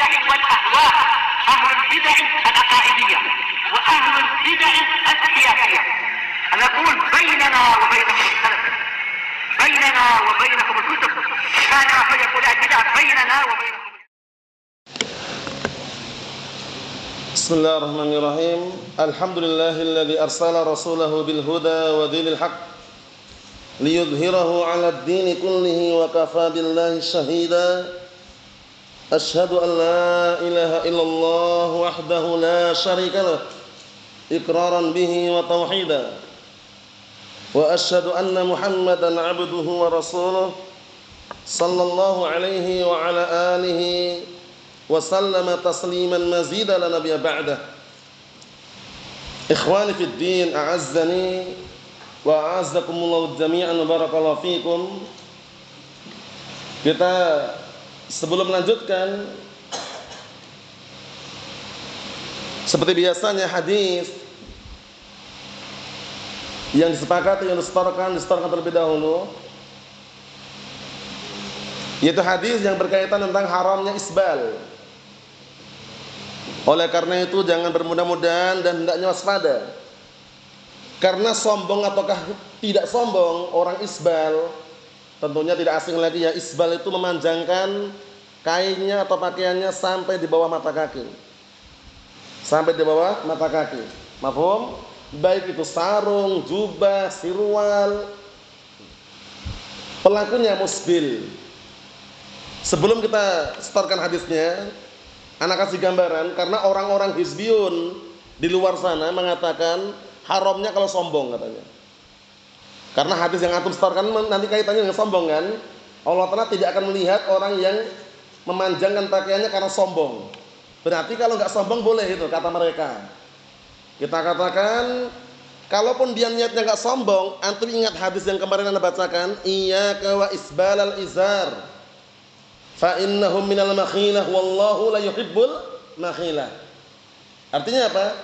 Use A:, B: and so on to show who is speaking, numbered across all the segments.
A: البدع والأهواء، أهل البدع العقائدية وأهل البدع السياسية. نقول بيننا وبينكم السلف، بيننا وبينكم الكتب، كان فيقول البدع بيننا وبينكم.
B: بسم الله الرحمن الرحيم. الحمد لله الذي أرسل رسوله بالهدى ودين الحق ليظهره على الدين كله وكفى بالله شهيدا. أشهد أن لا إله إلا الله وحده لا شريك له إقرارا به وتوحيدا، وأشهد أن محمدا عبده ورسوله صلى الله عليه وعلى آله وسلم تسليما مزيدا لا نبي بعده. إخواني في الدين، أعزني وأعزكم الله جميعا barakallahu fikum. Kita sebelum melanjutkan, seperti biasanya hadis yang disepakati yang distorkan terlebih dahulu, yaitu hadis yang berkaitan tentang haramnya isbal. Oleh karena itu jangan bermudah-mudahan dan hendaknya waspada. Karena sombong ataukah tidak sombong orang isbal, tentunya tidak asing lagi ya, isbal itu memanjangkan kainnya atau pakaiannya sampai di bawah mata kaki. Sampai di bawah mata kaki. Mafhum? Baik itu sarung, jubah, sirwal. Pelakunya musbil. Sebelum kita setorkan hadisnya, anak kasih gambaran, karena orang-orang hizbiyun di luar sana mengatakan haramnya kalau sombong katanya. Karena hadis yang antum setorkan nanti kaitannya dengan sombong kan. Allah Ta'ala tidak akan melihat orang yang memanjangkan pakaiannya karena sombong. Berarti kalau nggak sombong boleh itu kata mereka. Kita katakan kalaupun dia niatnya nggak sombong, antum ingat hadis yang kemarin anda bacakan, iyyaka wa isbalal izar fa innahum minal makhilah wallahu la yuhibbul makhilah. Artinya apa?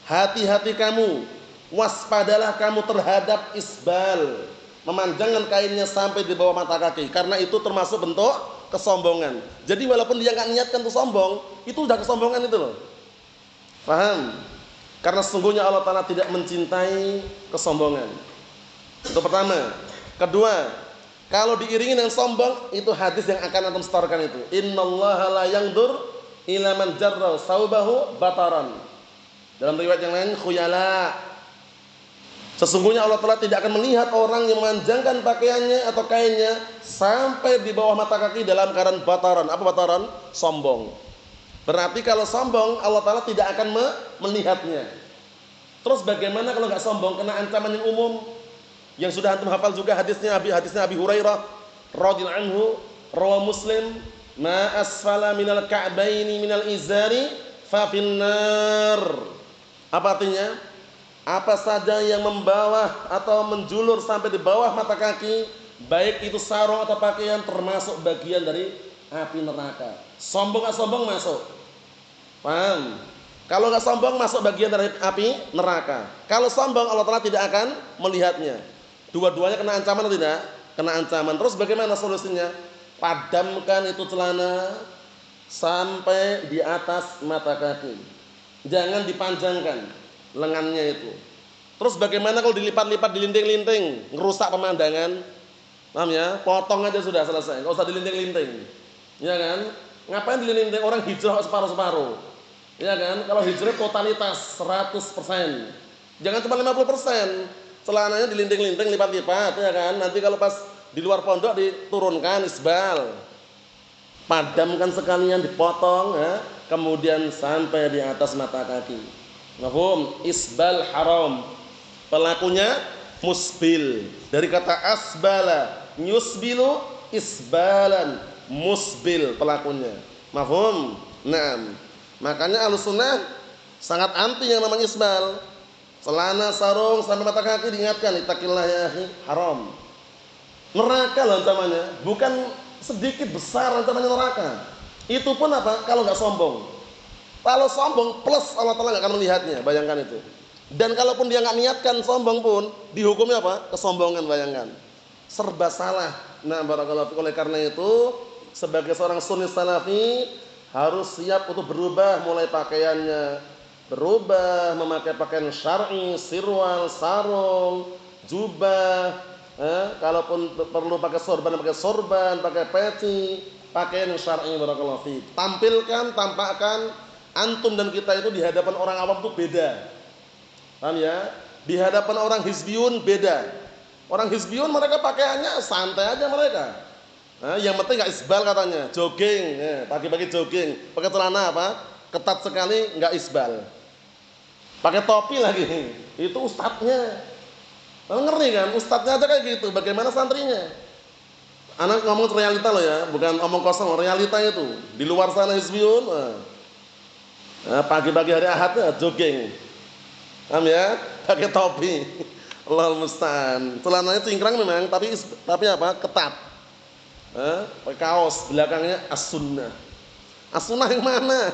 B: Hati-hati kamu, waspadalah kamu terhadap isbal, memanjangkan kainnya sampai di bawah mata kaki, karena itu termasuk bentuk kesombongan. Jadi walaupun dia nggak niatkan untuk sombong, itu udah kesombongan itu loh. Paham? Karena sesungguhnya Allah Ta'ala tidak mencintai kesombongan. Itu pertama. Kedua, kalau diiringi dengan sombong, itu hadis yang akan antum setorkan itu. Innallaha la yandur ila man jarra saubahu bataran. Dalam riwayat yang lain khuyala. Sesungguhnya Allah Ta'ala tidak akan melihat orang yang memanjangkan pakaiannya atau kainnya sampai di bawah mata kaki dalam keadaan bataran. Apa bataran? Sombong. Berarti kalau sombong Allah Ta'ala tidak akan melihatnya. Terus bagaimana kalau nggak sombong? Kena ancaman yang umum yang sudah antum hafal juga hadisnya Abi Hurairah radhiyallahu anhu, rawahu Muslim, ma asfala minal ka'baini minal izari fa finnar. Apa artinya? Apa saja yang membawah atau menjulur sampai di bawah mata kaki, baik itu sarung atau pakaian, termasuk bagian dari api neraka. Sombong atau sombong masuk. Paham? Kalau nggak sombong masuk bagian dari api neraka. Kalau sombong Allah Ta'ala tidak akan melihatnya. Dua-duanya kena ancaman atau tidak? Kena ancaman. Terus bagaimana solusinya? Padamkan itu celana sampai di atas mata kaki. Jangan dipanjangkan lengannya itu. Terus bagaimana kalau dilipat-lipat, dilinting-linting, ngerusak pemandangan? Paham ya? Potong aja sudah selesai. Enggak usah dilinting-linting. Ya kan? Ngapain dilinting? Orang hijrah separuh-separuh. Ya kan? Kalau hijrah totalitas 100%. Jangan cuma 50%. Celananya dilinting-linting, lipat-lipat, ya kan? Nanti kalau pas di luar pondok diturunkan isbal. Padamkan sekalian, dipotong ya, kemudian sampai di atas mata kaki. Mafhum? Isbal haram. Pelakunya musbil. Dari kata asbala, yusbilu isbalan, musbil pelakunya. Mafhum? Naam. Makanya Ahlussunnah sangat anti yang namanya isbal. Celana, sarung sampai mata kaki diingatkan, ittaqillah ya akhi, haram. Neraka loh ancamannya, bukan sedikit, besar ancamannya neraka. Itu pun apa? Kalau nggak sombong. Kalau sombong plus Allah Ta'ala nggak akan melihatnya, bayangkan itu. Dan kalaupun dia nggak niatkan sombong pun, dihukumnya apa? Kesombongan, bayangkan. Serba salah. Nah, barakallahu fiik. Oleh karena itu, sebagai seorang sunni salafi, harus siap untuk berubah, mulai pakaiannya berubah, memakai pakaian syar'i, sirwal, sarung, jubah, kalaupun perlu pakai sorban, pakai peci, pakaian yang syar'i. Barakallahu fiik. Tampilkan, tampakkan antum dan kita itu di hadapan orang awam itu beda. Paham ya? Di hadapan orang hizbiyun beda. Orang hizbiyun mereka pakaiannya santai aja mereka. Yang penting enggak isbal katanya, jogging, pagi-pagi jogging, pakai celana apa? Ketat sekali, enggak isbal. Pakai topi lagi. Itu ustadznya. Ngeri kan? Ustadznya aja kayak gitu. Bagaimana santrinya? Anak ngomong realita loh ya, bukan omong kosong, realita itu. Di luar sana hizbiyun, pagi-pagi hari Ahad jogging. Paham ya? Pakai topi. Allahul musta'an. Celananya cingkrang memang, tapi apa? Ketat. Pakai kaos, belakangnya as-sunnah. As-sunnah yang mana?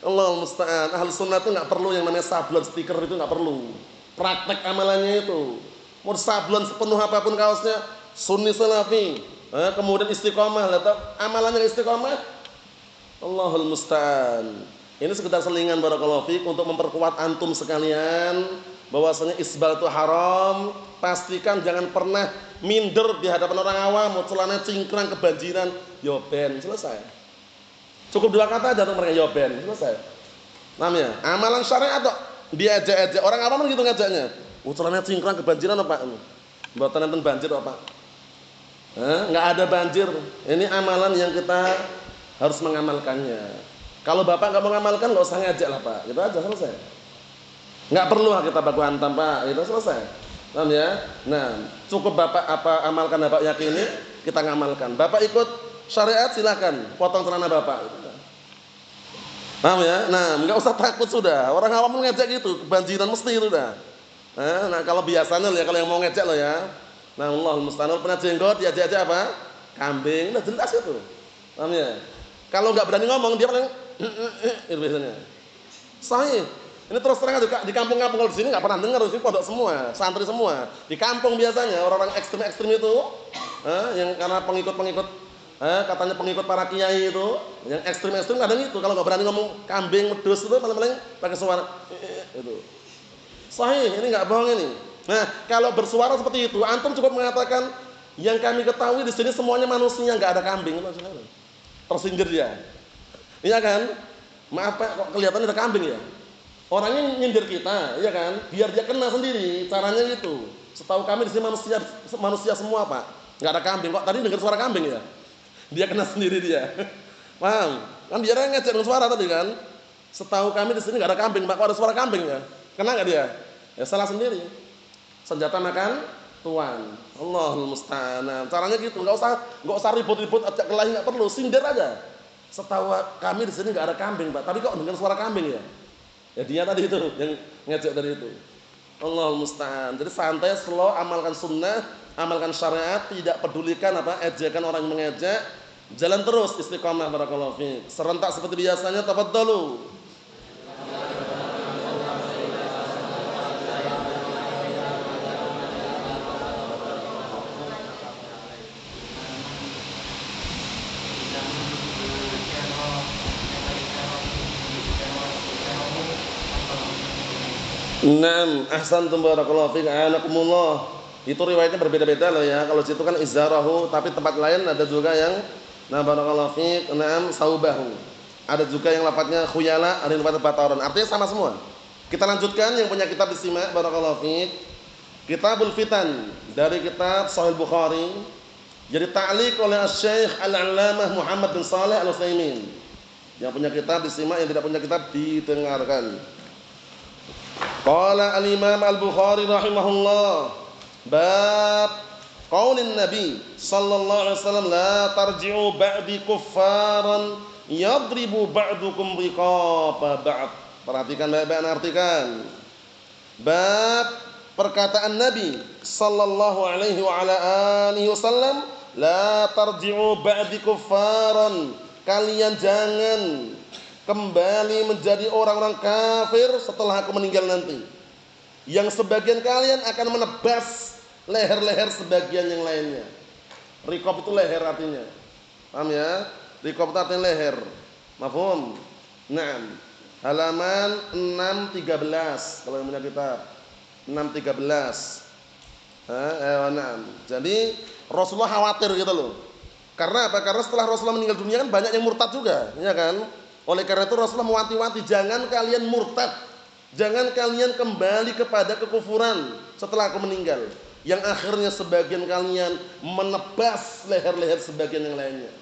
B: Allahul musta'an. Ahlus sunnah itu enggak perlu yang namanya sablon stiker, itu enggak perlu. Praktek amalannya itu. Mau sablon sepenuh apapun kaosnya, sunni salafi. Kemudian istiqomah, amalannya istiqomah. Allahul musta'an. Ini sekedar selingan barakallahu fiik untuk memperkuat antum sekalian bahwasanya isbal itu haram. Pastikan jangan pernah minder di hadapan orang awam, mau celana cingkrang kebanjiran, yo ben, selesai. Cukup 2 kata aja untuk mereka, yo ben, selesai. Namanya amalan syariat kok diajak-ajak orang awam gitu ngajaknya. Celana cingkrang kebanjiran apa? Mboten enten banjir apa? Enggak ada banjir. Ini amalan yang kita harus mengamalkannya. Kalau Bapak enggak mau mengamalkan enggak usah ngajak lah, Pak. Gitu aja selesai. Enggak perlu kita baku hantam, Pak. Itu selesai. Paham ya? Nah, cukup Bapak apa amalkan Bapak yakini, kita ngamalkan. Bapak ikut syariat silakan, potong celana Bapak. Paham ya? Nah, enggak usah takut sudah. Orang awam ngajak gitu, kebanjiran mesti itu dah. Nah, kalau biasanya ya, kalau yang mau ngejek loh ya. Nah, Allahul musta'an, pernah jenggot diajak-ajak apa? Kambing, udah jelas itu. Paham ya? Kalau enggak berani ngomong dia paling itu biasanya. Sahih. Ini terus terang aja di kampung-kampung, kalau di sini enggak pernah dengar, di sini pondok semua, santri semua. Di kampung biasanya orang-orang ekstrem-ekstrem itu, yang karena pengikut-pengikut katanya pengikut para kiai itu, yang ekstrem-ekstrem kadang itu kalau enggak berani ngomong kambing, wedhus itu paling-paling pakai suara itu. Sahih, ini enggak bohong ini. Nah, kalau bersuara seperti itu, antum cukup mengatakan yang kami ketahui di sini semuanya manusia, enggak ada kambing. Tersindir dia. Iya kan? Maaf Pak, kok kelihatannya ada kambing ya? Orangnya nyindir kita, iya kan? Biar dia kena sendiri, caranya gitu. Setahu kami di sini manusia semua, Pak. Enggak ada kambing. Kok tadi dengar suara kambing ya? Dia kena sendiri dia. Paham? Kan dia ngecek dengan suara tadi kan? Setahu kami di sini enggak ada kambing, Pak. Kok ada suara kambing ya? Kena enggak dia? Ya salah sendiri. Senjata makan tuan. Allahul musta'an. Caranya gitu, enggak usah ribut-ribut, ajak kelahi, enggak perlu, sindir aja. Setahu kami di sini enggak ada kambing, Pak. Tapi kok dengar suara kambing ya? Ya dia tadi itu yang ngejek dari itu. Allahul musta'an. Jadi santai, slow, amalkan sunnah, amalkan syariat, tidak pedulikan apa ejekan orang yang mengejek. Jalan terus istiqomah barakallahu fiik. Serentak seperti biasanya, tafadhalu. Naam, ahsantum barakallahu fiik, anakumullah. Itu riwayatnya berbeda-beda loh ya. Kalau situ kan izarahu, tapi tempat lain ada juga yang barakallahu fiik, naam saubahu. Ada juga yang lafadznya khuyala, ada yang lafadznya bataran. Artinya sama semua. Kita lanjutkan yang punya kitab disimak barakallahu fiik. Kitabul Fitan dari kitab Sahih Bukhari. Jadi ta'liq oleh Syekh Al-'Allamah Muhammad bin Shalih Al-Utsaimin. Yang punya kitab disimak, yang tidak punya kitab didengarkan. Qala al-Imam Al-Bukhari rahimahullah, bab qaulin Nabi sallallahu alaihi wasallam, la tarji'u ba'di kuffaran yadribu ba'dukum riqaba ba'd. Perhatikan baik-baik, artikan. Bab perkataan Nabi sallallahu alaihi wa ala alihi wasallam, la tarji'u ba'di kuffaran, kalian jangan kembali menjadi orang-orang kafir setelah aku meninggal nanti. Yang sebagian kalian akan menebas leher-leher sebagian yang lainnya. Riqab itu leher artinya. Paham ya? Riqab itu artinya leher. Mafhum? Naam. Halaman 613 kalau yang punya kitab. 613. Naam. Jadi Rasulullah khawatir gitu loh. Karena apa? Karena setelah Rasulullah meninggal dunia kan banyak yang murtad juga, ya kan? Oleh karena itu Rasulullah mewanti-wanti, jangan kalian murtad. Jangan kalian kembali kepada kekufuran setelah aku meninggal. Yang akhirnya sebagian kalian menebas leher-leher sebagian yang lainnya.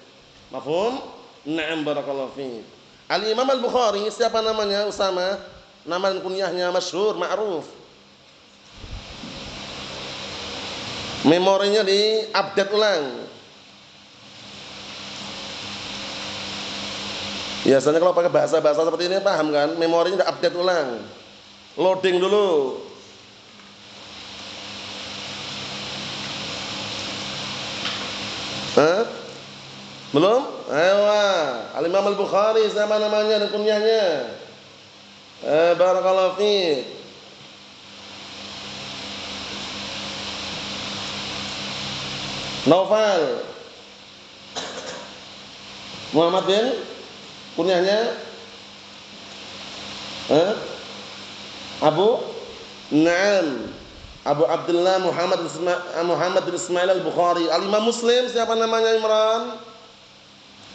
B: Mafhum? Na'am barakallahu fiik. Al-Imam Al-Bukhari, siapa namanya? Usama. Nama dan kunyahnya masyhur, ma'ruf. Memorinya di-update ulang. Biasanya kalau pakai bahasa-bahasa seperti ini paham kan? Memorinya di-update ulang. Loading dulu. Belum? Ayo. Al-Imam Al-Bukhari siapa namanya dan kunyahnya? Barakallahu fiik. Naufal Muhammad bin kunyahnya Abu Naam Abu Abdullah Muhammad bin Ismail Al-Bukhari. Al-Imam Muslim siapa namanya Imran?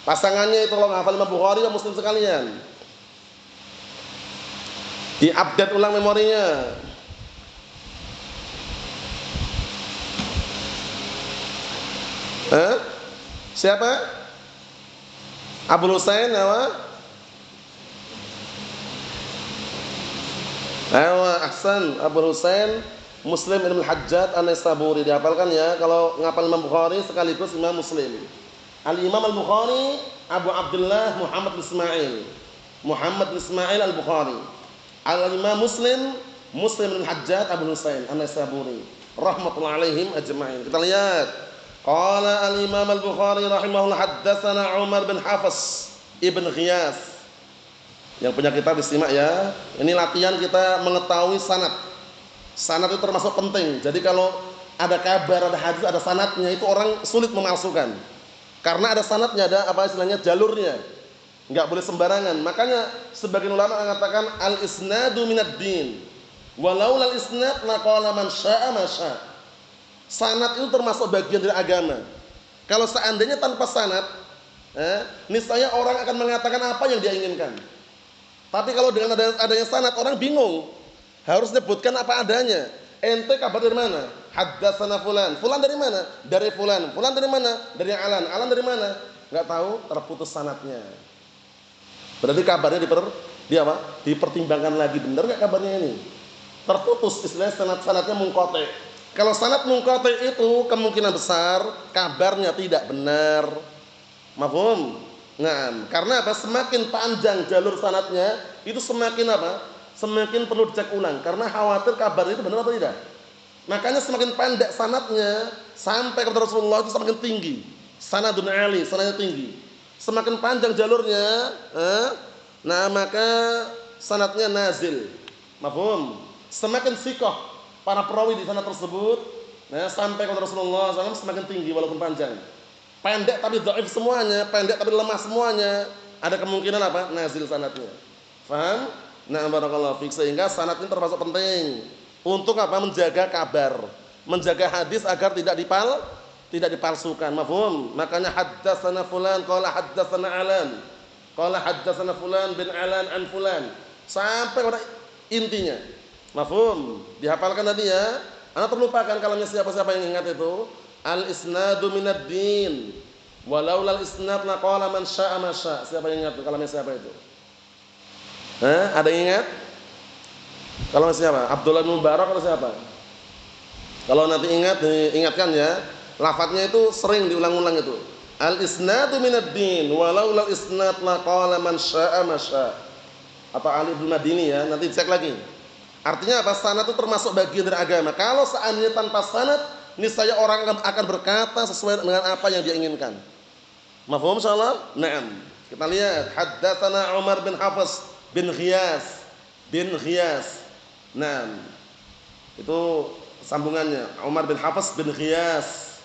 B: Pasangannya itu kalau menghafal Imam Bukhari dan Muslim sekalian. Di-update ulang memorinya. Siapa? Abu Husain apa? Ahsan, Abu Husain Muslim ibn al-Hajjaj an-Naisaburi. Dihafalkan ya, kalau ngapal Imam Bukhari sekaligus Imam Muslim. Al-Imam Al-Bukhari Abu Abdullah Muhammad bin Ismail Al-Bukhari. Al-Imam Muslim ibn al-Hajjaj Abu Husain an-Naisaburi rahmatullahi alaihim ajma'in. Kita lihat. Qala al-Imam Al-Bukhari rahimahullah haddatsana Umar bin Hafs ibn Ghiyas. Yang punya kitab disimak ya. Ini latihan kita mengetahui sanad. Sanad itu termasuk penting. Jadi kalau ada kabar, ada hadis, ada sanadnya itu orang sulit memalsukan. Karena ada sanadnya, ada apa istilahnya jalurnya. Enggak boleh sembarangan. Makanya sebagian ulama mengatakan al-isnadu minad din. Walau lal isnad laqala man syaa ma syaa. Sanad itu termasuk bagian dari agama. Kalau seandainya tanpa sanad, niscaya orang akan mengatakan apa yang dia inginkan. Tapi kalau dengan adanya sanad, orang bingung. Harus menyebutkan apa adanya. Ente kabar dari mana? Haddatsana fulan. Fulan dari mana? Dari fulan. Fulan dari mana? Dari Alan. Alan dari mana? Enggak tahu, terputus sanadnya. Berarti kabarnya dipertimbangkan lagi, benar enggak kabarnya ini? Terputus, istilahnya sanad-sanadnya munqati'. Kalau sanad munqati' itu kemungkinan besar kabarnya tidak benar. Mafhum? Nah, karena apa? Semakin panjang jalur sanadnya, itu semakin apa? Semakin perlu dicek ulang karena khawatir kabar itu benar atau tidak. Makanya semakin pendek sanadnya sampai kepada Rasulullah itu semakin tinggi. Sanadun ali, sanadnya tinggi. Semakin panjang jalurnya, maka sanadnya nazil. Mafhum? Semakin thiqah para perawi di sana tersebut, sampai kepada Rasulullah SAW semakin tinggi walaupun panjang. Pendek tapi dhaif semuanya, pendek tapi lemah semuanya. Ada kemungkinan apa? Nazil sanadnya. Faham? Nah, barakallahu fiik. Sehingga sanad ini termasuk penting untuk apa? Menjaga kabar, menjaga hadis agar tidak dipalsukan. Mafhum? Makanya haddatsana fulan qala haddatsana Alan. Qala haddatsana fulan bin Alan an fulan. Sampai pada intinya. Mafhum? Dihafalkan tadi ya. Anda terlupakan kalamnya siapa-siapa yang ingat itu. Al-isnadu minad din. Walau lal isnad laqala man syaa ma syaa. Siapa yang ingat kalamnya siapa itu? Ada yang ingat? Kalamnya siapa? Abdullah bin Mubarak atau siapa? Kalau nanti ingat, ingatkan ya. Lafadznya itu sering diulang-ulang itu. Al-isnadu minad din. Walau lal isnad laqala man syaa ma syaa. Atau Ali bin Madini ya. Nanti cek lagi. Artinya apa? Sanad itu termasuk bagian dari agama. Kalau seandainya tanpa sanad, niscaya orang akan berkata sesuai dengan apa yang dia inginkan. Mafhum insyaallah? Naam. Kita lihat haddatsana Umar bin Hafs bin Ghiyas. Naam. Itu sambungannya. Umar bin Hafs bin Ghiyas.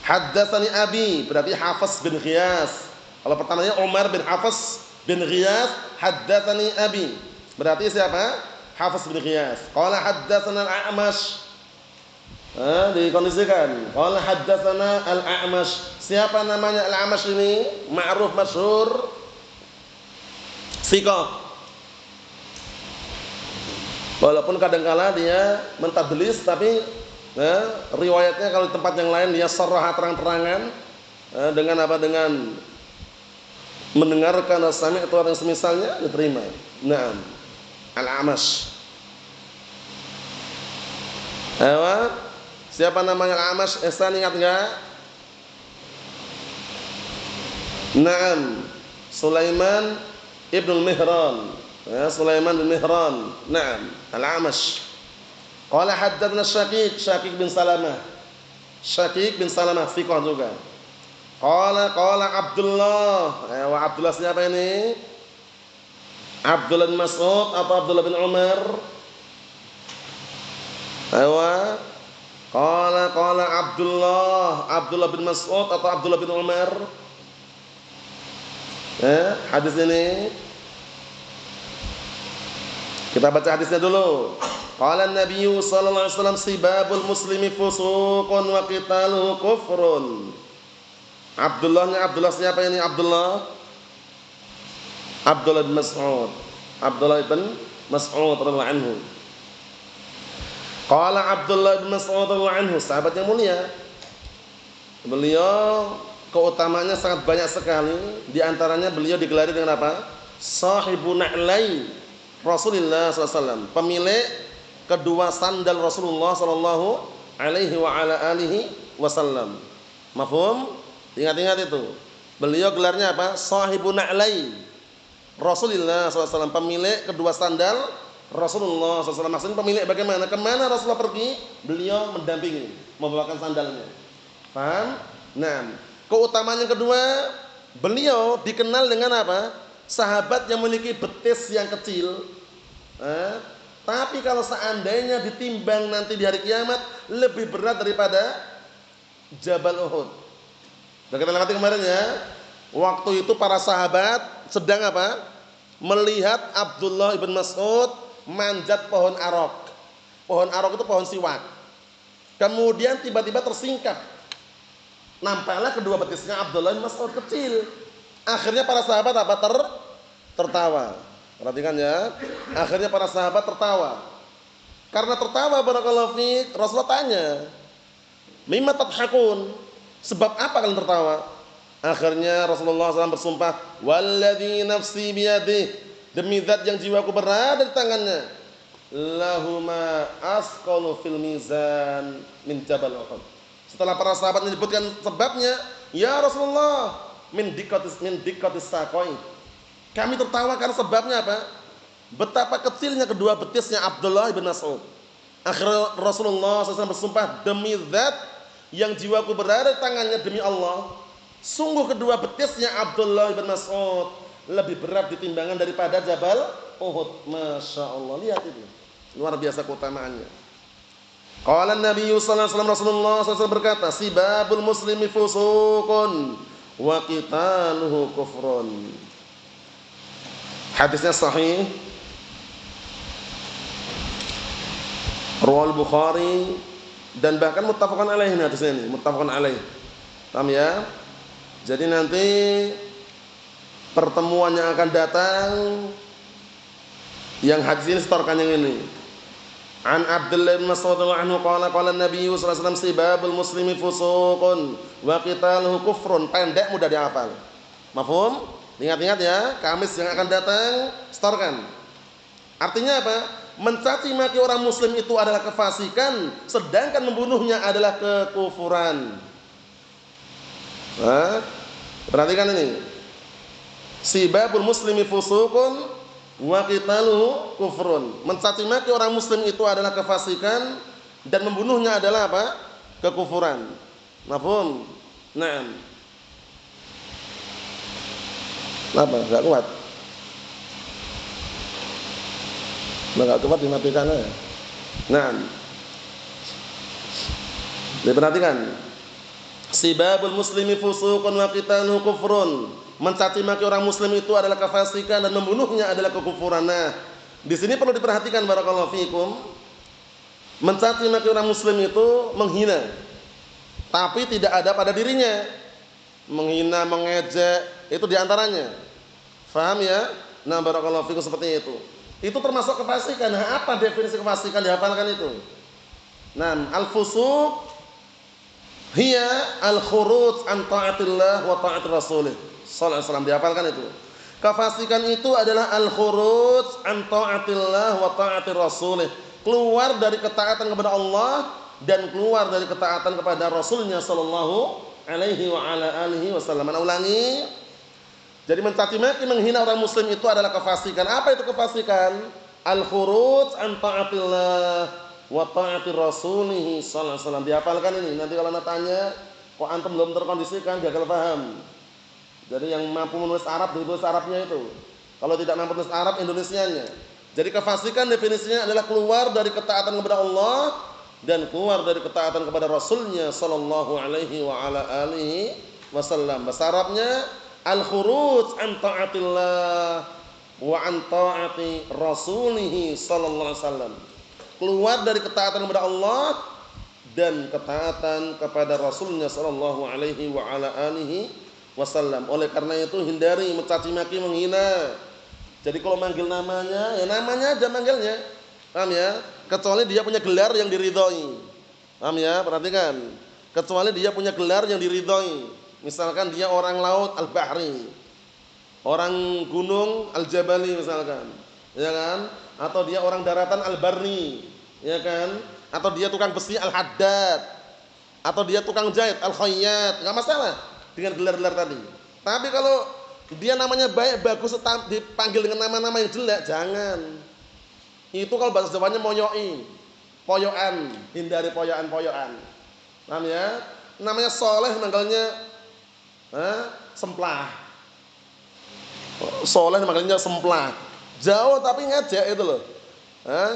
B: Haddatsani Abi, berarti Hafs bin Ghiyas. Kalau pertamanya Umar bin Hafs bin Ghiyath haddatsani abi. Berarti siapa? Hafs bin Ghiyath. Qala haddatsana al-A'mash. Dikondisikan. Qala haddatsana al-A'mash. Siapa namanya al-A'mash ini? Ma'ruf masyhur. Thiqah. Walaupun kadangkala dia mentadlis, tapi riwayatnya kalau di tempat yang lain dia sharah terang-terangan dengan apa? Dengan mendengarkan sami' atau yang semisalnya diterima. Naam. Al-A'mash. Siapa namanya Al-A'mash? Ihsan ingat enggak? Naam. Sulaiman Ibnu Mihran. Sulaiman bin Mihran. Naam. Al-A'mash. Qala haddatsana Syaqiq bin Salamah. Syaqiq bin Salamah thiqah juga. Qala Abdullah. Abdullah siapa ini? Abdullah bin Mas'ud atau Abdullah bin Umar? Qala Abdullah bin Mas'ud atau Abdullah bin Umar? Hadis ini kita baca hadisnya dulu. Qala an-nabiy sallallahu alaihi wasallam sibabul muslimi fusuqun wa qitaluhu kufrun. Abdullah siapa ini? Abdullah bin Mas'ud. Abdullah bin Mas'ud radhiyallahu anhu. Qala Abdullah bin Mas'ud radhiyallahu anhu, sahabat yang mulia. Beliau keutamaannya sangat banyak sekali. Di antaranya beliau digelari dengan apa? Sahibun na'lai Rasulullah SAW, pemilik kedua sandal Rasulullah sallallahu alaihi wa ala alihi wasallam. Mafhum? Ingat-ingat itu. Beliau gelarnya apa? Sahibun na'lai Rasulullah SAW, pemilik kedua sandal Rasulullah SAW. Maksudnya pemilik bagaimana? Kemana Rasulullah pergi, beliau mendampingi, membawakan sandalnya. Paham? Nah, keutamaan yang kedua, beliau dikenal dengan apa? Sahabat yang memiliki betis yang kecil. Tapi kalau seandainya ditimbang nanti di hari kiamat, lebih berat daripada Jabal Uhud. Sudah kita lewati kemarin ya. Waktu itu para sahabat sedang apa? Melihat Abdullah ibn Mas'ud manjat pohon arok. Pohon arok itu pohon siwak. Kemudian tiba-tiba tersingkap. Nampaklah kedua betisnya Abdullah ibn Mas'ud kecil. Akhirnya para sahabat apa? Tertawa. Perhatikan ya. Akhirnya para sahabat tertawa. Karena tertawa barakallahu fiik, Rasulullah tanya, "Mimma tadhakun?" Sebab apa kalian tertawa? Akhirnya Rasulullah SAW bersumpah, "Walladzi nafsi biyadihi," demi zat yang jiwaku berada di tangannya, "lahuma asqalu fil mizan min Jabal Uhud." Setelah para sahabat menyebutkan sebabnya, "Ya Rasulullah, min diqqatis saqai." Kami tertawa karena sebabnya apa? Betapa kecilnya kedua betisnya Abdullah bin Mas'ud. Akhirnya Rasulullah SAW bersumpah, "Demi zat yang jiwaku berada di tangannya, demi Allah, sungguh kedua betisnya Abdullah bin Mas'ud lebih berat ditimbangan daripada Jabal Uhud." Masya Allah, lihat itu, luar biasa keutamaannya. Qala an-nabiy sallallahu alaihi wasallam, Rasulullah SAW berkata, "Sibabul muslimi fusuqun wa qitaluhu kufrun." Hadisnya sahih, riwayat Bukhari, dan bahkan muttafaqun alaih hadisnya ini, muttafaqun alaih. Paham ya? Jadi nanti pertemuan yang akan datang yang hadis ini setorkan yang ini. An Abdullah bin Mas'ud anhu qala an-nabiy sallallahu alaihi wasallam sibabul muslimi fusuqun wa qitaluhu kufrun. Pendek mudah dihafal. Mafhum? Ingat-ingat ya, Kamis yang akan datang setorkan. Artinya apa? Mencaci maki orang muslim itu adalah kefasikan, sedangkan membunuhnya adalah kekufuran. Perhatikan ini. Sibabul muslimi fusuqun wa qitaluhu kufrun. Mencaci maki orang muslim itu adalah kefasikan dan membunuhnya adalah apa? Kekufuran. Mafhum? Naam. Kenapa? Enggak kuat. Enggak kuat dimatikan aja. Nah. Diperhatikan. Sibabul muslimi fusuqun wa qitaluhu kufrun. Mencaci maki orang muslim itu adalah kefasikan dan membunuhnya adalah kekufuran. Nah, di sini perlu diperhatikan barakallahu fikum. Mencaci maki orang muslim itu menghina, tapi tidak ada pada dirinya. Menghina, mengejek, itu diantaranya. Faham ya? Nah, barakallahu fikum seperti itu. Itu termasuk kefasikan. Nah, apa definisi kefasikan? Dihafalkan itu. Nah, al-fusuq hiya al-khuruj an ta'atillah wa ta'atir rasulih sallallahu alaihi wasallam. Dihafalkan itu. Kefasikan itu adalah al-khuruj an ta'atillah wa ta'atir rasulih. Keluar dari ketaatan kepada Allah dan keluar dari ketaatan kepada Rasulnya sallallahu alaihi wa ala alihi wasallam. Ana ulangi. Jadi mencaci maki menghina orang muslim itu adalah kefasikan. Apa itu kefasikan? Al-khuruj an ta'atillah wa ta'atir rasulih sallallahu alaihi wasallam. Dihafalkan ini. Nanti kalau anda tanya, kok antum belum terkondisikan, gagal paham. Jadi yang mampu menulis Arab ditulis Arabnya itu. Kalau tidak mampu menulis Arab, Indonesianya. Jadi kefasikan definisinya adalah keluar dari ketaatan kepada Allah dan keluar dari ketaatan kepada Rasulnya sallallahu alaihi wa ala alihi wasallam. Bahasa Arabnya al-khuruj an ta'atillah wa an ta'ati rasulih sallallahu alaihi wasallam. Keluar dari ketaatan kepada Allah dan ketaatan kepada Rasulnya sallallahu alaihi wa ala alihi wasallam. Oleh karena itu hindari mencaci maki, menghina. Jadi kalau manggil namanya, ya namanya aja manggilnya. Paham ya? Kecuali dia punya gelar yang diridhoi. Paham ya? Perhatikan. Kecuali dia punya gelar yang diridhoi. Misalkan dia orang laut al-bahri. Orang gunung al-jabali misalkan. Ya kan? Atau dia orang daratan al-barri. Ya kan? Atau dia tukang besi al-haddad. Atau dia tukang jahit al-khayyat. Enggak masalah dengan gelar-gelar tadi. Tapi kalau dia namanya baik, bagus, dipanggil dengan nama-nama yang jelek, jangan. Itu kalau bahasa Jawanya moyoi, poyokan, hindari poyokan-poyokan. Paham ya? Namanya soleh, manggilnya semplah. Soleh manggilnya semplah. Jauh tapi ngajak itu loh.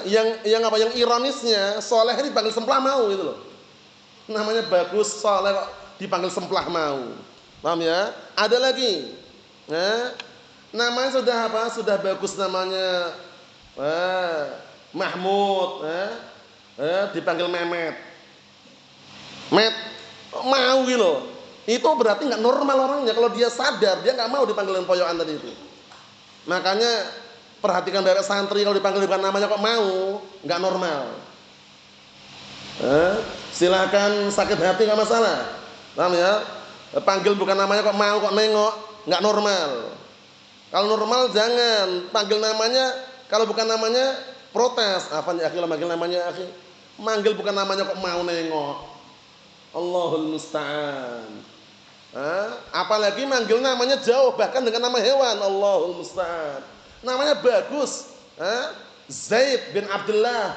B: Yang apa? Yang ironisnya, soleh dipanggil semplah mau itu loh. Namanya bagus, soleh dipanggil semplah mau. Paham ya? Ada lagi. Namanya sudah apa? Sudah bagus namanya Mahmud, dipanggil Mehmet. Mau gitu. Itu berarti nggak normal orangnya. Kalau dia sadar, dia nggak mau dipanggil dengan poyokan tadi itu. Makanya perhatikan dari santri kalau dipanggil bukan namanya kok mau, nggak normal. Silakan sakit hati nggak masalah. Paham ya? Panggil bukan namanya kok mau, kok nengok. Nggak normal. Kalau normal jangan panggil namanya, kalau bukan namanya protes. Apa ya akhi, manggil namanya akhi? Manggil bukan namanya kok mau nengok. Allahul musta'an. Apalagi manggil namanya jauh, bahkan dengan nama hewan. Allahul musta'an. Namanya bagus. Zaid bin Abdullah.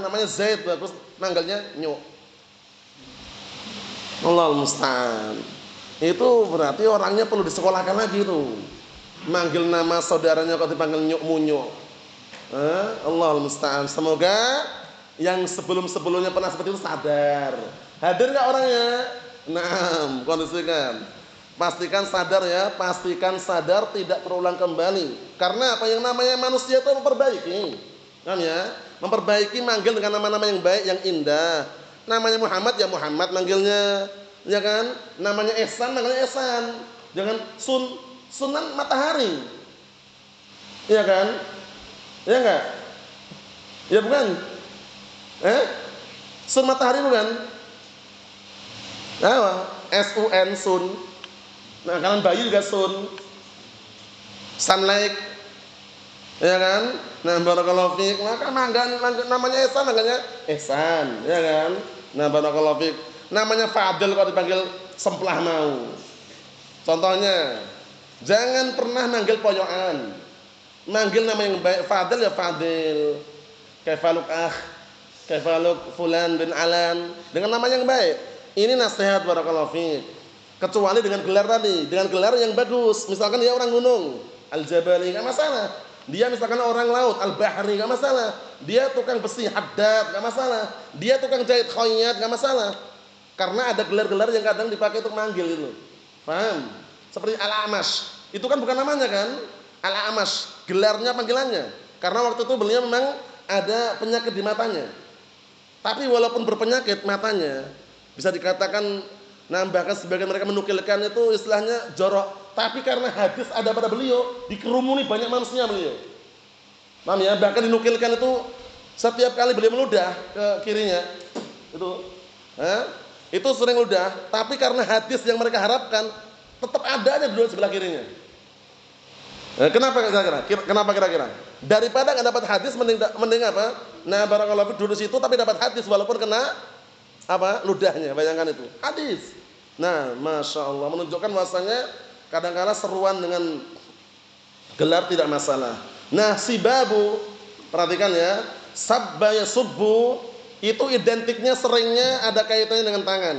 B: Namanya Zaid bagus, manggilnya Nyuk. Allahul musta'an. Itu berarti orangnya perlu disekolahkan lagi tuh. Manggil nama saudaranya kok dipanggil Nyuk Munyuk. Allahul musta'an. Semoga yang sebelum-sebelumnya pernah seperti itu sadar. Hadir enggak orangnya? Naam, kondisikan. Pastikan sadar ya, pastikan sadar tidak terulang kembali. Karena apa, yang namanya manusia itu memperbaiki. Kan ya? Memperbaiki, manggil dengan nama-nama yang baik, yang indah. Namanya Muhammad ya Muhammad manggilnya. Ya kan? Namanya Ihsan, manggilnya Ihsan. Jangan Sunan Matahari. Ya kan? Ya enggak? Ya bukan? Sun Matahari bukan? SUN Sun. Nah, kalian bayi juga Sun. Sunlight. Ya kan? Nah, barakallahu fiik. Maka namanya Ihsan, manggilnya Ihsan, ya kan? Nah, barakallahu fiik. Namanya Fadil kalau dipanggil semplah mau. Contohnya, jangan pernah manggil poyokan. Manggil nama yang baik. Fadil ya Fadil. Kaifaluk akh, kaifaluk fulan bin alan. Dengan nama yang baik. Ini nasihat barakallahu fiik. Kecuali dengan gelar tadi, dengan gelar yang bagus. Misalkan dia orang gunung, al-jabali, enggak masalah. Dia misalkan orang laut, al-bahri, enggak masalah. Dia tukang besi, haddad, enggak masalah. Dia tukang jahit, khayyat, enggak masalah. Karena ada gelar-gelar yang kadang dipakai untuk manggil itu. Paham? Seperti Al-A'mash. Itu kan bukan namanya kan? Al-A'mash, gelarnya panggilannya. Karena waktu itu beliau memang ada penyakit di matanya. Tapi walaupun berpenyakit matanya, bisa dikatakan, nah bahkan sebagian mereka menukilkan itu istilahnya jorok. Tapi karena hadis ada pada beliau, dikerumuni banyak manusia beliau. Paham ya? Bahkan dinukilkan itu setiap kali beliau meludah ke kirinya, itu sering ludah. Tapi karena hadis yang mereka harapkan, tetap ada aja duduk sebelah kirinya. Kenapa kira-kira? Kenapa kira-kira? Daripada nggak dapat hadis, mending apa? Nah, barakallahu duduk situ tapi dapat hadis walaupun kena apa? Ludahnya. Bayangkan itu. Hadis. Nah, masya Allah menunjukkan bahwasanya kadang-kala seruan dengan gelar tidak masalah. Nah, sibabu, perhatikan ya, sabba yasubbu itu identiknya seringnya ada kaitannya dengan tangan.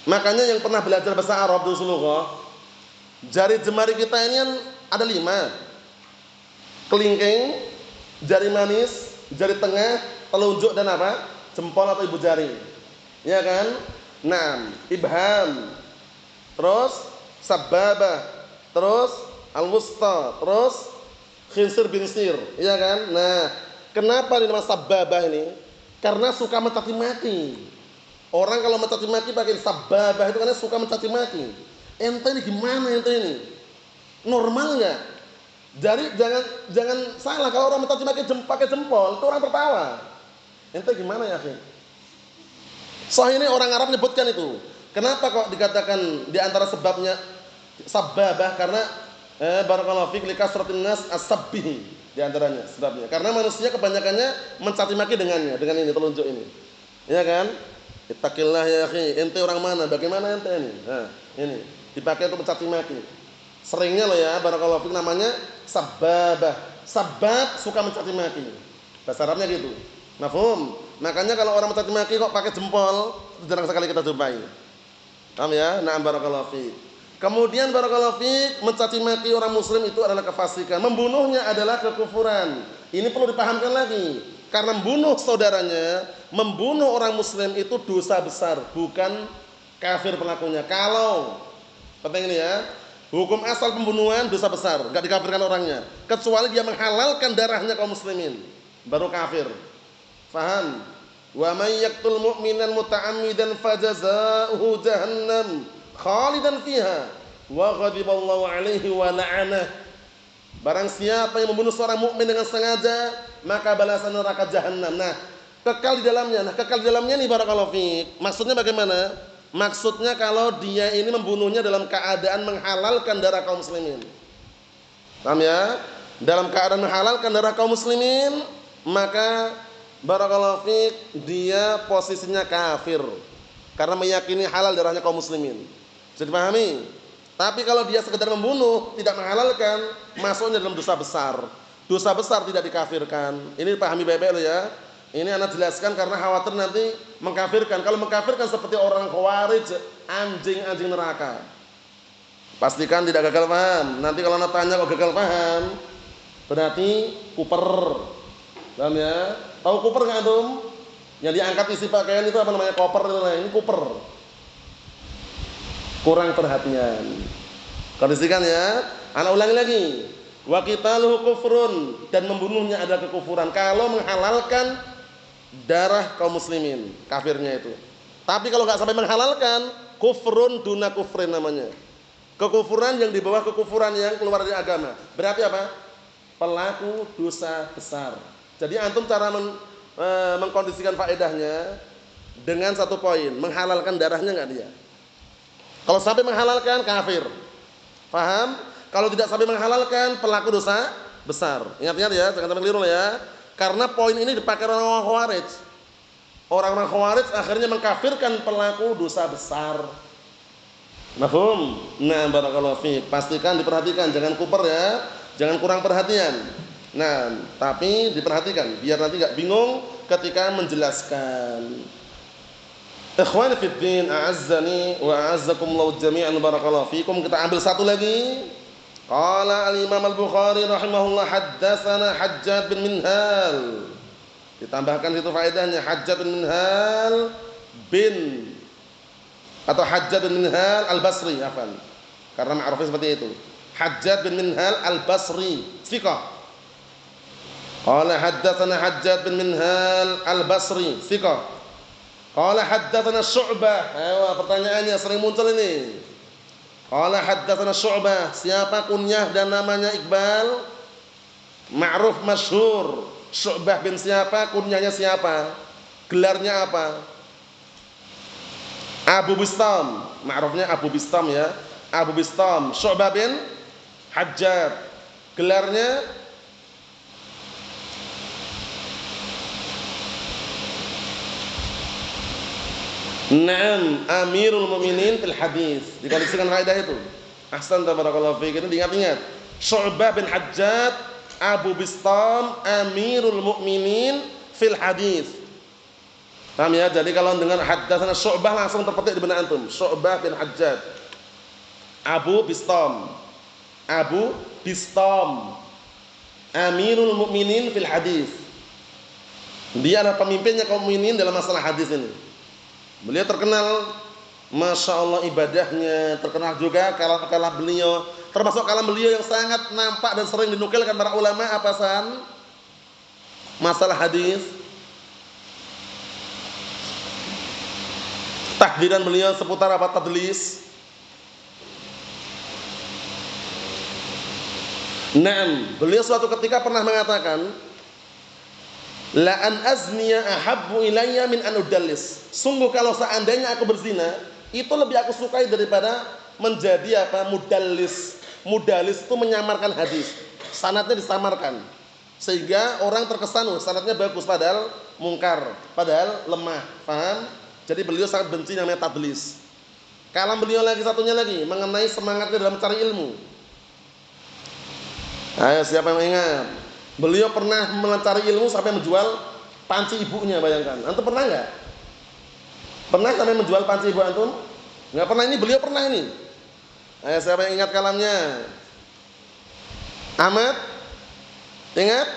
B: Makanya yang pernah belajar bahasa Arab dulu seluruh, jari jemari kita ini kan ada 5. Kelingking, jari manis, jari tengah, telunjuk dan apa? Jempol atau ibu jari. Ya kan? Naam, ibham. Terus sababah, terus al-wusta, terus khinsir binsir, ya kan? Nah, kenapa dinamakan sababah ini? Karena suka mencaci maki. Orang kalau mencaci maki pakai sababah itu karena suka mencaci maki. Ente ini gimana ente ini? Normal enggak? Jadi jangan salah kalau orang mencaci maki pakai jempol, itu orang tertawa. Ente gimana ya, akhi? Sahih ini orang Arab menyebutkan itu. Kenapa kok dikatakan di antara sebabnya sababah? Karena barakallahu fik likasratin nas as-sabbih di antaranya sebabnya. Karena manusia kebanyakannya mencaci maki dengan ini telunjuk ini. Ya kan? Ittaqillah ya akhi, ente orang mana? Bagaimana ente ini? Nah, ini dipakai untuk mencaci maki. Seringnya loh ya, barakallahu fik namanya sababah. Sabab suka mencaci maki. Bahasa Arabnya gitu. Mafhum? Makanya kalau orang mencaci maki kok pakai jempol, jarang sekali kita jumpai. Paham ya? Na'am barakallahu fik. Kemudian barakallahu fik, mencaci maki orang muslim itu adalah kefasikan. Membunuhnya adalah kekufuran. Ini perlu dipahamkan lagi. Karena membunuh saudaranya, membunuh orang muslim itu dosa besar, bukan kafir pelakunya. Kalau penting ini ya, hukum asal pembunuhan dosa besar, enggak dikafirkan orangnya, kecuali dia menghalalkan darahnya kaum muslimin, baru kafir. Faham? Wa may yaqtul mu'minan muta'ammidan fajazaohu jahannam khalidan fiha wa ghadiballahu alaihi wa la'anah. Barang siapa yang membunuh seorang mukmin dengan sengaja, maka balasan neraka jahanam. Nah, kekal di dalamnya. Nah, kekal di dalamnya nih barakallahu fiik. Maksudnya bagaimana? Maksudnya kalau dia ini membunuhnya dalam keadaan menghalalkan darah kaum muslimin. Paham ya? Dalam keadaan menghalalkan darah kaum muslimin, maka barakallahu fiik dia posisinya kafir. Karena meyakini halal darahnya kaum muslimin. Bisa dipahami? Tapi kalau dia sekedar membunuh, tidak menghalalkan, masuknya dalam dosa besar. Dosa besar tidak dikafirkan. Ini dipahami baik-baik loh ya. Ini anak jelaskan karena khawatir nanti mengkafirkan. Kalau mengkafirkan seperti orang khawarij, anjing-anjing neraka. Pastikan tidak gagal paham. Nanti kalau anak tanya kok gagal paham, berarti kuper. Paham ya? Tahu kuper nggak antum? Yang diangkat isi pakaian itu apa namanya? Koper itu lah. Ini kuper. Kurang perhatian. Kondisikan ya. Anak ulangi lagi. Wa qitaluhu kufrun, dan membunuhnya adalah kekufuran. Kalau menghalalkan darah kaum muslimin, kafirnya itu. Tapi kalau nggak sampai menghalalkan, kufrun duna kufrin namanya. Kekufuran yang di bawah kekufuran yang keluar dari agama. Berarti apa? Pelaku dosa besar. Jadi antum cara mengkondisikan faedahnya dengan satu poin, menghalalkan darahnya nggak dia? Kalau sampai menghalalkan kafir. Paham? Kalau tidak sampai menghalalkan pelaku dosa besar. Ingat-ingat ya, jangan sampai keliru ya. Karena poin ini dipakai orang Khawarij. Orang-orang Khawarij akhirnya mengkafirkan pelaku dosa besar. Mafhum? Nah, barakallahu fiik. Pastikan diperhatikan, jangan kuper ya. Jangan kurang perhatian. Nah, tapi diperhatikan biar nanti enggak bingung ketika menjelaskan. Ikhwani fid din, a'azzani wa a'azzakumullahu jami'an, barakallahu fikum. Kita ambil satu lagi. Qala al-Imam al-Bukhari rahimahullah, haddatsana Hajjaj bin Minhal. Ditambahkan itu faedahnya, Hajjaj bin Minhal bin atau Hajjaj bin Minhal Al-Basri, afan. Karena ma'rufnya seperti itu. Hajjaj bin Minhal Al-Basri, thiqah. Qala haddatsana Hajjaj bin Minhal Al-Basri, thiqah. Qala haddatsana Syu'bah. Ayo, pertanyaannya sering muncul ini. Qala haddatsana Syu'bah, siapa kunyah dan namanya Iqbal? Ma'ruf masyhur. Syu'bah bin siapa? Kunyahnya siapa? Gelarnya apa? Abu Bistam. Ma'rufnya Abu Bistam ya. Abu Bistam. Syu'bah bin Hajjaj. Gelarnya Naam, Amirul Mukminin fil hadis. Dikoleksikan kaidah itu. Ahsan, tabarakallahu fiik. Ini diingat-ingat. Syu'bah bin Hajjaj, Abu Bistam, Amirul Mukminin fil hadis. Paham ya? Jadi kalau dengan haddatsana Syu'bah langsung terpetik di benak antum. Syu'bah bin Hajjaj, Abu Bistam, Abu Bistam, Amirul Mukminin fil hadis. Dia adalah pemimpinnya kaum mukminin dalam masalah hadis ini. Beliau terkenal, masya Allah ibadahnya, terkenal juga kalam beliau, termasuk kalam beliau yang sangat nampak dan sering dinukilkan para ulama apa san? Masalah hadis. Tahdiran beliau seputar apa? Tadlis. Naam, beliau suatu ketika pernah mengatakan, la an azniya ahabbu ilayya min an udallis. Sungguh kalau seandainya aku berzina, itu lebih aku sukai daripada menjadi apa? Mudallis. Mudallis itu menyamarkan hadis. Sanadnya disamarkan. Sehingga orang terkesan sanadnya bagus padahal mungkar, padahal lemah. Paham? Jadi beliau sangat benci namanya tadlis. Kalam beliau lagi satunya lagi mengenai semangatnya dalam mencari ilmu. Ayo, siapa yang ingat? Beliau pernah mencari ilmu sampai menjual panci ibunya, bayangkan. Antum pernah enggak? Pernah sampai menjual panci ibu antum? Enggak pernah, ini beliau pernah ini. Ayo, siapa yang ingat kalamnya? Ahmad? Ingat?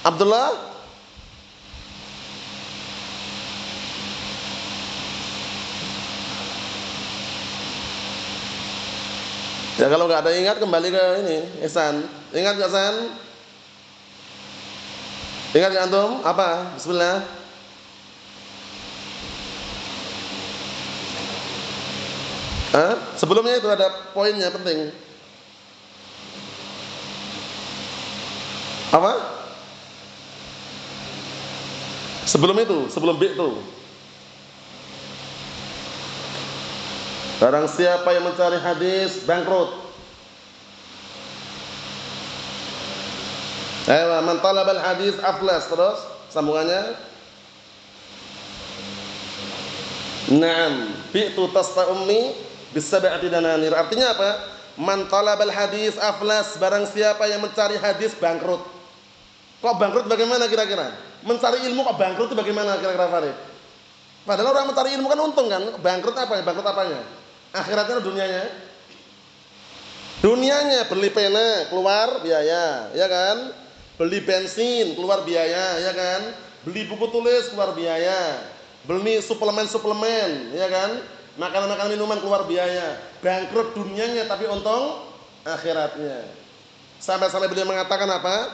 B: Abdullah? Ya kalau enggak ada ingat kembali ke ini, Ihsan. Ingat enggak, San? Ingat enggak antum? Apa? Bismillah. Sebelumnya itu ada poinnya penting. Apa? Sebelum itu, sebelum B itu. Barang siapa yang mencari hadis bangkrut. Ayo, man talabal hadis aflas. Terus sambungannya. Naam, bi'tu tasta ummi bisab'ati dananir. Artinya apa? Man talabal hadis aflas. Barang siapa yang mencari hadis bangkrut. Kok bangkrut bagaimana kira-kira? Mencari ilmu kok bangkrut itu bagaimana kira-kira, Farid? Padahal orang mencari ilmu kan untung kan? Bangkrut apa ya? Bangkrut apanya? Akhiratnya atau dunianya? Dunianya, beli pena keluar biaya, ya kan? Beli bensin keluar biaya, ya kan? Beli buku tulis keluar biaya. Beli suplemen-suplemen, ya kan? Makanan-makanan minuman keluar biaya. Bangkrut dunianya tapi untung akhiratnya. Sampai-sampai beliau mengatakan apa?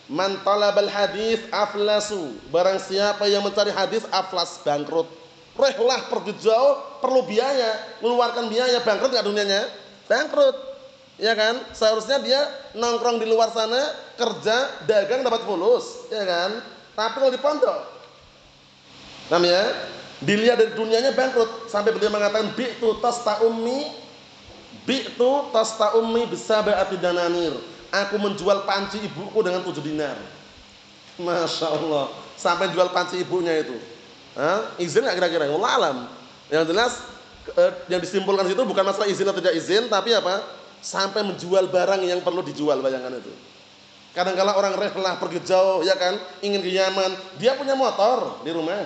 B: Man talabal hadis aflasu. Barang siapa yang mencari hadis aflas, bangkrut. Rehlah pergi jauh, perlu biaya, mengeluarkan biaya, bangkrut enggak dunianya? Bangkrut. Ya kan? Seharusnya dia nongkrong di luar sana, kerja, dagang dapat fulus, ya kan? Tapi kalau di pondok, namanya dilihat dari dunianya bangkrut. Sampai beliau mengatakan bi'tu tasta ummi bisab'ati dananir. Aku menjual panci ibuku dengan 7 dinar. Masya Allah. Sampai jual panci ibunya itu. Izin nggak kira-kira? Wallah alam. Yang jelas yang disimpulkan situ bukan masalah izin atau tidak izin, tapi apa? Sampai menjual barang yang perlu dijual, bayangkan itu. Kadang-kala orang rehlah pergi jauh, ya kan? Ingin ke Yaman, dia punya motor di rumah,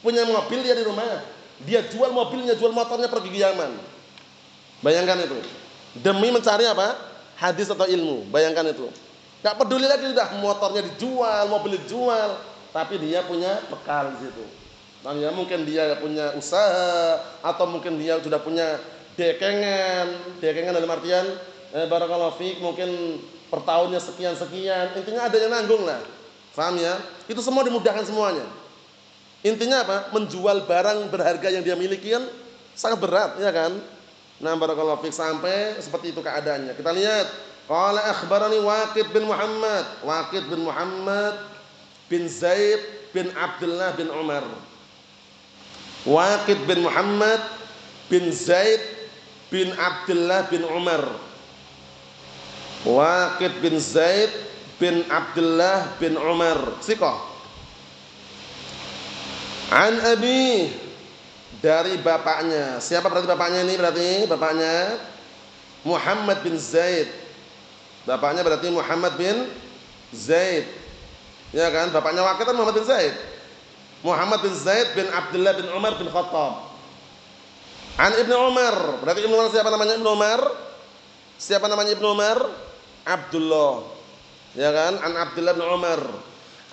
B: punya mobil dia di rumah, dia jual mobilnya, jual motornya pergi ke Yaman. Bayangkan itu. Demi mencari apa? Hadis atau ilmu. Bayangkan itu. Gak peduli lagi sudah motornya dijual, mobil dijual, tapi dia punya bekal di situ. Nah, ya mungkin dia punya usaha atau mungkin dia sudah punya dekengan dalam artian barakallahu fiik mungkin per tahunnya sekian-sekian, intinya ada yang nanggung lah. Paham ya? Itu semua dimudahkan semuanya. Intinya apa? Menjual barang berharga yang dia miliki kan sangat berat, ya kan? Nah, barakallahu fiik sampai seperti itu keadaannya. Kita lihat, qala akhbarani Waqid bin Muhammad bin Zaid bin Abdullah bin Umar. Waqid bin Muhammad bin Zaid bin Abdullah bin Umar. Waqid bin Zaid bin Abdullah bin Umar. Siqah. An abi, dari bapaknya. Siapa berarti bapaknya ini? Berarti bapaknya Muhammad bin Zaid. Bapaknya berarti Muhammad bin Zaid. Ya kan? Bapaknya Waqid kan Muhammad bin Zaid. Muhammad bin Zaid bin Abdullah bin Umar bin Khattab. An Ibnu Umar, berarti Ibnu Umar siapa namanya? Ibnu Umar. Siapa namanya Ibnu Umar? Abdullah. Ya kan? An Abdullah bin Umar.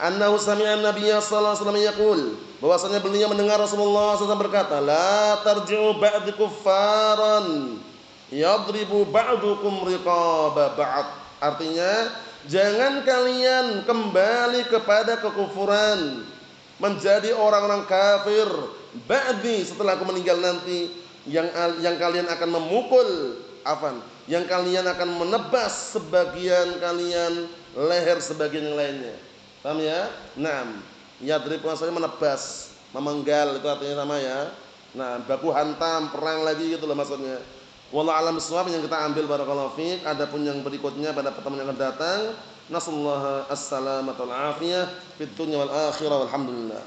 B: Annahu sami'a an-nabiyya sallallahu alaihi wasallam yaqul, bahwasanya beliau mendengar Rasulullah SAW berkata, la tarji'u ba'di kuffaran yadribu ba'dukum riqaba ba'd. Artinya, jangan kalian kembali kepada kekufuran, menjadi orang-orang kafir ba'di, setelah aku meninggal nanti, yang kalian akan memukul yang kalian akan menebas sebagian kalian leher sebagian yang lainnya. Paham ya? Naam. Yadrib maksudnya menebas, memenggal, itu artinya sama ya. Nah, baku hantam, perang lagi gitu loh maksudnya. Wallahu a'lam bishawab, yang kita ambil barakallahu fiik. Adapun yang berikutnya pada pertemuan yang akan datang, nasallahu as-salamata wal afiyah fid dunya wal akhirah walhamdulillah.